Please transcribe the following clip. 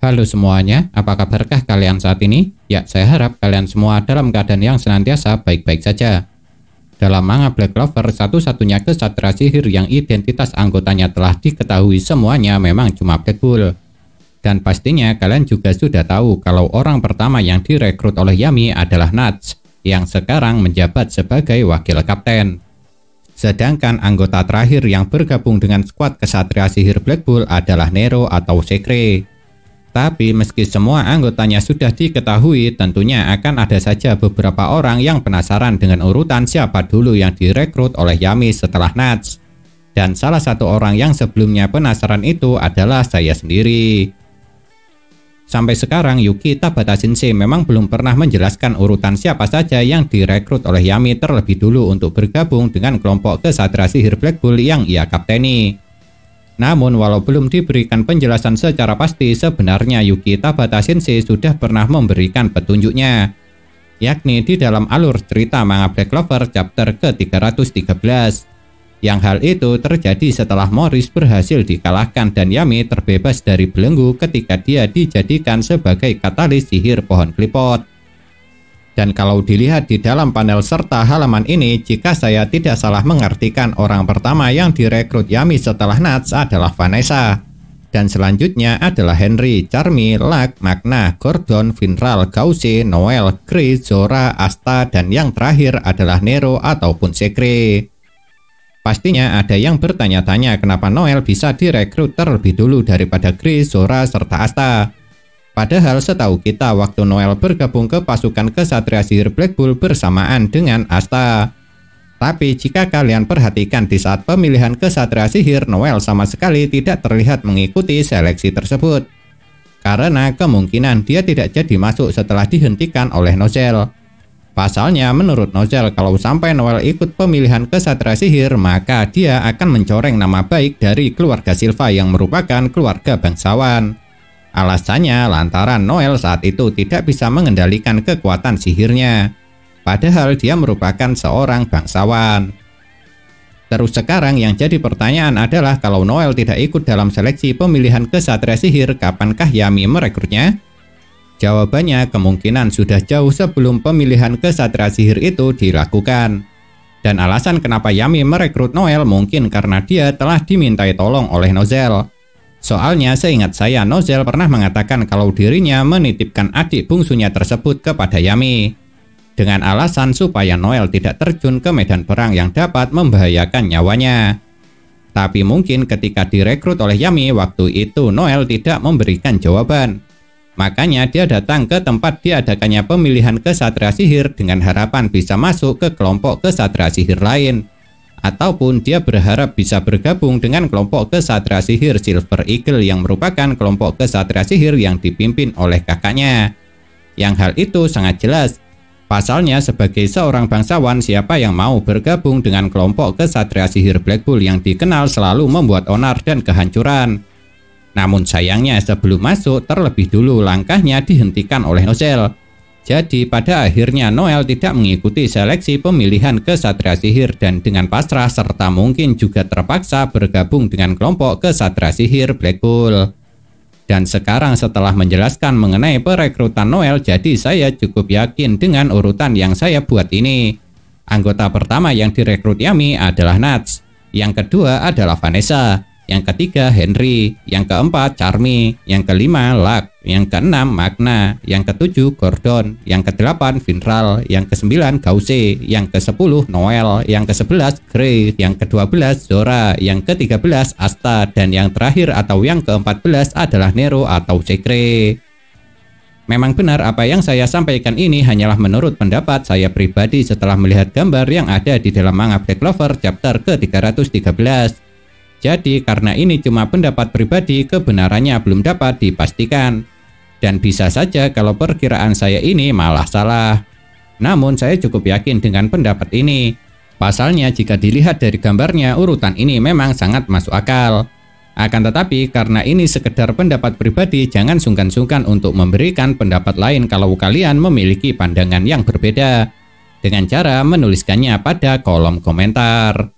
Halo semuanya, apa kabarkah kalian saat ini? Ya, saya harap kalian semua dalam keadaan yang senantiasa baik-baik saja. Dalam manga Black Clover, satu-satunya kesatria sihir yang identitas anggotanya telah diketahui semuanya memang cuma Black Bull. Dan pastinya kalian juga sudah tahu kalau orang pertama yang direkrut oleh Yami adalah Nuts, yang sekarang menjabat sebagai wakil kapten. Sedangkan anggota terakhir yang bergabung dengan skuad kesatria sihir Black Bull adalah Nero atau Sekre. Tapi meski semua anggotanya sudah diketahui, tentunya akan ada saja beberapa orang yang penasaran dengan urutan siapa dulu yang direkrut oleh Yami setelah Nuts. Dan salah satu orang yang sebelumnya penasaran itu adalah saya sendiri. Sampai sekarang Yuki Tabata Sensei memang belum pernah menjelaskan urutan siapa saja yang direkrut oleh Yami terlebih dulu untuk bergabung dengan kelompok kesatria sihir Black Bull yang ia kapteni. Namun walau belum diberikan penjelasan secara pasti, sebenarnya Yuki Tabata Sensei sudah pernah memberikan petunjuknya, yakni di dalam alur cerita manga Black Clover chapter ke-313. Yang hal itu terjadi setelah Morris berhasil dikalahkan dan Yami terbebas dari belenggu ketika dia dijadikan sebagai katalis sihir pohon klipot. Dan kalau dilihat di dalam panel serta halaman ini, jika saya tidak salah mengartikan, orang pertama yang direkrut Yami setelah Nuts adalah Vanessa. Dan selanjutnya adalah Henry, Charmy, Luck, Magna, Gordon, Vinral, Gause, Noel, Chris, Zora, Asta, dan yang terakhir adalah Nero ataupun Sekre. Pastinya ada yang bertanya-tanya kenapa Noel bisa direkrut terlebih dulu daripada Chris, Zora, serta Asta. Padahal setahu kita waktu Noel bergabung ke pasukan kesatria sihir Black Bull bersamaan dengan Asta. Tapi jika kalian perhatikan di saat pemilihan kesatria sihir, Noel sama sekali tidak terlihat mengikuti seleksi tersebut. Karena kemungkinan dia tidak jadi masuk setelah dihentikan oleh Nozel. Pasalnya menurut Nozel, kalau sampai Noel ikut pemilihan kesatria sihir, maka dia akan mencoreng nama baik dari keluarga Silva yang merupakan keluarga bangsawan. Alasannya lantaran Noel saat itu tidak bisa mengendalikan kekuatan sihirnya, padahal dia merupakan seorang bangsawan. Terus sekarang yang jadi pertanyaan adalah kalau Noel tidak ikut dalam seleksi pemilihan kesatria sihir, kapankah Yami merekrutnya? Jawabannya kemungkinan sudah jauh sebelum pemilihan kesatria sihir itu dilakukan. Dan alasan kenapa Yami merekrut Noel mungkin karena dia telah dimintai tolong oleh Nozel. Soalnya seingat saya Nozel pernah mengatakan kalau dirinya menitipkan adik bungsunya tersebut kepada Yami dengan alasan supaya Noel tidak terjun ke medan perang yang dapat membahayakan nyawanya. Tapi mungkin ketika direkrut oleh Yami waktu itu Noel tidak memberikan jawaban. Makanya dia datang ke tempat diadakannya pemilihan kesatria sihir dengan harapan bisa masuk ke kelompok kesatria sihir lain. Ataupun dia berharap bisa bergabung dengan kelompok kesatria sihir Silver Eagle yang merupakan kelompok kesatria sihir yang dipimpin oleh kakaknya. Yang hal itu sangat jelas. Pasalnya sebagai seorang bangsawan, siapa yang mau bergabung dengan kelompok kesatria sihir Black Bull yang dikenal selalu membuat onar dan kehancuran. Namun sayangnya sebelum masuk terlebih dulu langkahnya dihentikan oleh Nozel. Jadi pada akhirnya Noel tidak mengikuti seleksi pemilihan kesatria sihir dan dengan pasrah serta mungkin juga terpaksa bergabung dengan kelompok kesatria sihir Black Bull. Dan sekarang setelah menjelaskan mengenai perekrutan Noel, jadi saya cukup yakin dengan urutan yang saya buat ini. Anggota pertama yang direkrut Yami adalah Nuts, yang kedua adalah Vanessa, yang ketiga Henry, yang keempat Charmy, yang kelima Luck, yang keenam Magna, yang ketujuh Gordon, yang kedelapan Vinral, yang kesembilan Gause, yang ke-10 Noel, yang ke-11 Grace, yang ke-12 Zora, yang ke-13 Asta, dan yang terakhir atau yang ke-14 adalah Nero atau Sekre. Memang benar apa yang saya sampaikan ini hanyalah menurut pendapat saya pribadi setelah melihat gambar yang ada di dalam manga Black Clover chapter ke-313. Jadi karena ini cuma pendapat pribadi, kebenarannya belum dapat dipastikan. Dan bisa saja kalau perkiraan saya ini malah salah. Namun saya cukup yakin dengan pendapat ini. Pasalnya jika dilihat dari gambarnya, urutan ini memang sangat masuk akal. Akan tetapi karena ini sekedar pendapat pribadi, jangan sungkan-sungkan untuk memberikan pendapat lain kalau kalian memiliki pandangan yang berbeda. Dengan cara menuliskannya pada kolom komentar.